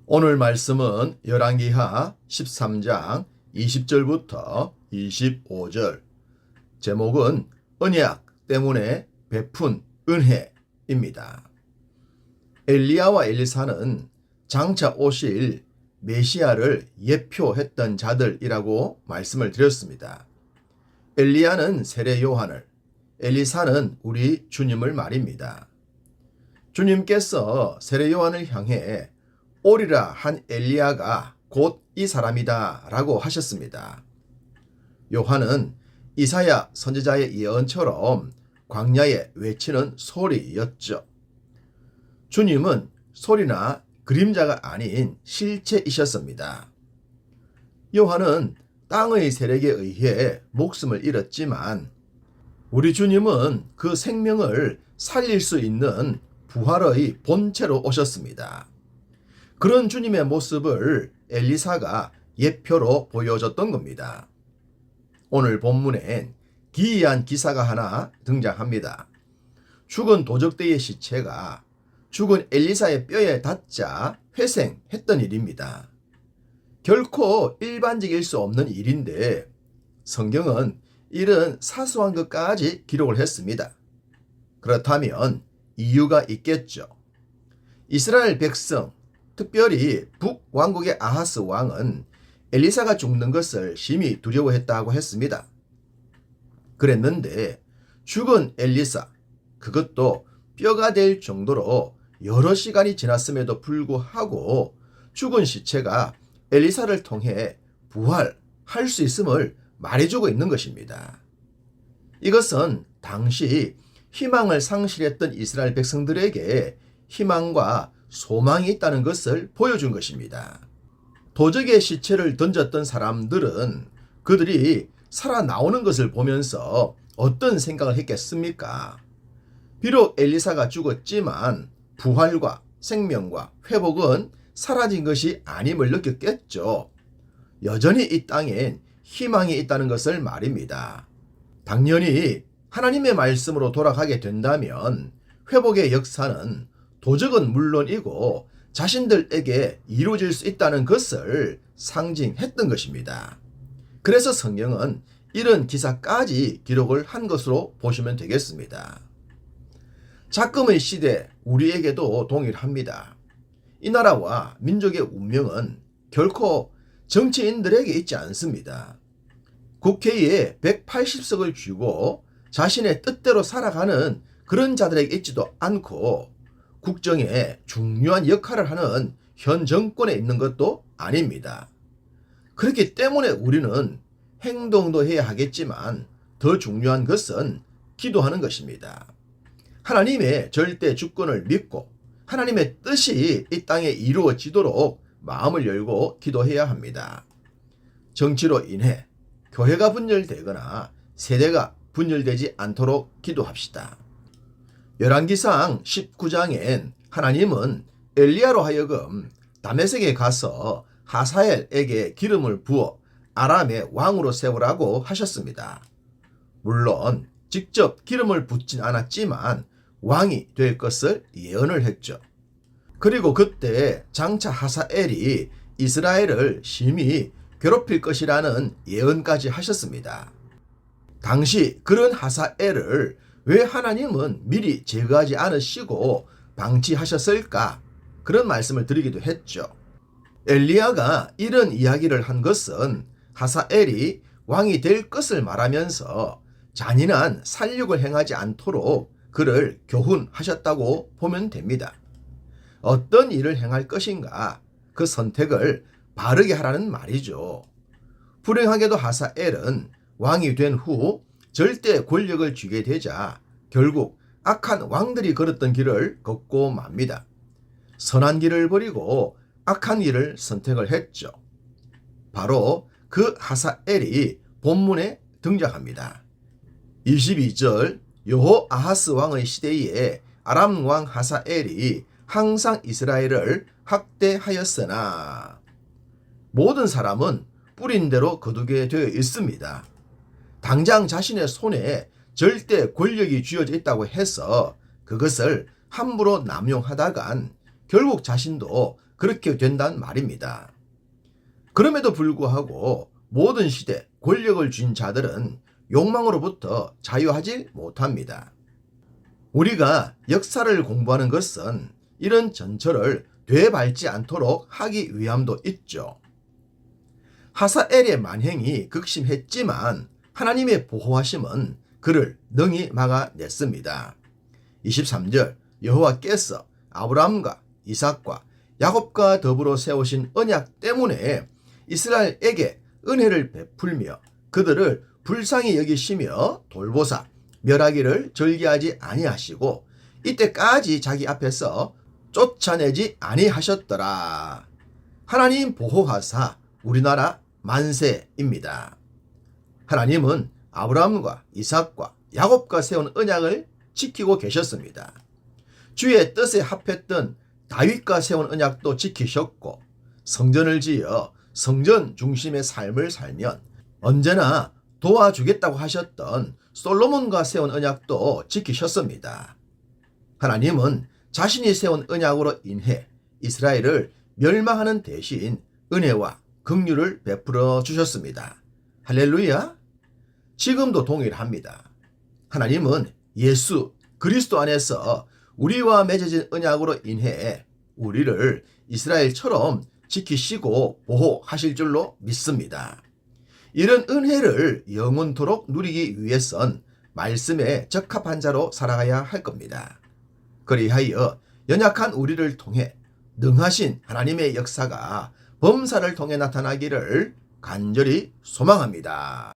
오늘 말씀은 열왕기하 13장 20절부터 25절. 제목은 언약 때문에 베푼 은혜입니다. 엘리야와 엘리사는 장차 오실 메시아를 예표했던 자들이라고 말씀을 드렸습니다. 엘리야는 세례 요한을, 엘리사는 우리 주님을 말입니다. 주님께서 세례 요한을 향해 오리라 한 엘리야가 곧 이 사람이다 라고 하셨습니다. 요한은 이사야 선지자의 예언처럼 광야에 외치는 소리였죠. 주님은 소리나 그림자가 아닌 실체이셨습니다. 요한은 땅의 세력에 의해 목숨을 잃었지만 우리 주님은 그 생명을 살릴 수 있는 부활의 본체로 오셨습니다. 그런 주님의 모습을 엘리사가 예표로 보여줬던 겁니다. 오늘 본문엔 기이한 기사가 하나 등장합니다. 죽은 도적대의 시체가 죽은 엘리사의 뼈에 닿자 회생했던 일입니다. 결코 일반적일 수 없는 일인데 성경은 이런 사소한 것까지 기록을 했습니다. 그렇다면 이유가 있겠죠. 이스라엘 백성, 특별히 북왕국의 아하스 왕은 엘리사가 죽는 것을 심히 두려워했다고 했습니다. 그랬는데 죽은 엘리사, 그것도 뼈가 될 정도로 여러 시간이 지났음에도 불구하고 죽은 시체가 엘리사를 통해 부활할 수 있음을 말해주고 있는 것입니다. 이것은 당시 희망을 상실했던 이스라엘 백성들에게 희망과 소망이 있다는 것을 보여준 것입니다. 도적의 시체를 던졌던 사람들은 그들이 살아나오는 것을 보면서 어떤 생각을 했겠습니까? 비록 엘리사가 죽었지만 부활과 생명과 회복은 사라진 것이 아님을 느꼈겠죠. 여전히 이 땅엔 희망이 있다는 것을 말입니다. 당연히 하나님의 말씀으로 돌아가게 된다면 회복의 역사는 도적은 물론이고 자신들에게 이루어질 수 있다는 것을 상징했던 것입니다. 그래서 성경은 이런 기사까지 기록을 한 것으로 보시면 되겠습니다. 작금의 시대 우리에게도 동일합니다. 이 나라와 민족의 운명은 결코 정치인들에게 있지 않습니다. 국회에 180석을 쥐고 자신의 뜻대로 살아가는 그런 자들에게 있지도 않고 국정에 중요한 역할을 하는 현 정권에 있는 것도 아닙니다. 그렇기 때문에 우리는 행동도 해야 하겠지만 더 중요한 것은 기도하는 것입니다. 하나님의 절대 주권을 믿고 하나님의 뜻이 이 땅에 이루어지도록 마음을 열고 기도해야 합니다. 정치로 인해 교회가 분열되거나 세대가 분열되지 않도록 기도합시다. 열왕기상 19장엔 하나님은 엘리야로 하여금 다메섹에 가서 하사엘에게 기름을 부어 아람의 왕으로 세우라고 하셨습니다. 물론 직접 기름을 붓진 않았지만 왕이 될 것을 예언을 했죠. 그리고 그때 장차 하사엘이 이스라엘을 심히 괴롭힐 것이라는 예언까지 하셨습니다. 당시 그런 하사엘을 왜 하나님은 미리 제거하지 않으시고 방치하셨을까? 그런 말씀을 드리기도 했죠. 엘리야가 이런 이야기를 한 것은 하사엘이 왕이 될 것을 말하면서 잔인한 살육을 행하지 않도록 그를 교훈하셨다고 보면 됩니다. 어떤 일을 행할 것인가 그 선택을 바르게 하라는 말이죠. 불행하게도 하사엘은 왕이 된 후 절대 권력을 쥐게 되자 결국 악한 왕들이 걸었던 길을 걷고 맙니다. 선한 길을 버리고 악한 길을 선택을 했죠. 바로 그 하사엘이 본문에 등장합니다. 22절 여호아하스 왕의 시대에 아람 왕 하사엘이 항상 이스라엘을 학대하였으나 모든 사람은 뿌린 대로 거두게 되어 있습니다. 당장 자신의 손에 절대 권력이 쥐어져 있다고 해서 그것을 함부로 남용하다간 결국 자신도 그렇게 된단 말입니다. 그럼에도 불구하고 모든 시대 권력을 쥔 자들은 욕망으로부터 자유하지 못합니다. 우리가 역사를 공부하는 것은 이런 전철을 되밟지 않도록 하기 위함도 있죠. 하사엘의 만행이 극심했지만 하나님의 보호하심은 그를 능히 막아냈습니다. 23절 여호와께서 아브라함과 이삭과 야곱과 더불어 세우신 언약 때문에 이스라엘에게 은혜를 베풀며 그들을 불쌍히 여기시며 돌보사 멸하기를 절개하지 아니하시고 이때까지 자기 앞에서 쫓아내지 아니하셨더라. 하나님 보호하사 우리나라 만세입니다. 하나님은 아브라함과 이삭과 야곱과 세운 언약을 지키고 계셨습니다. 주의 뜻에 합했던 다윗과 세운 언약도 지키셨고 성전을 지어 성전 중심의 삶을 살면 언제나 도와주겠다고 하셨던 솔로몬과 세운 언약도 지키셨습니다. 하나님은 자신이 세운 언약으로 인해 이스라엘을 멸망하는 대신 은혜와 긍휼을 베풀어 주셨습니다. 할렐루야! 지금도 동일합니다. 하나님은 예수 그리스도 안에서 우리와 맺어진 언약으로 인해 우리를 이스라엘처럼 지키시고 보호하실 줄로 믿습니다. 이런 은혜를 영원토록 누리기 위해선 말씀에 적합한 자로 살아가야 할 겁니다. 그리하여 연약한 우리를 통해 능하신 하나님의 역사가 범사를 통해 나타나기를 간절히 소망합니다.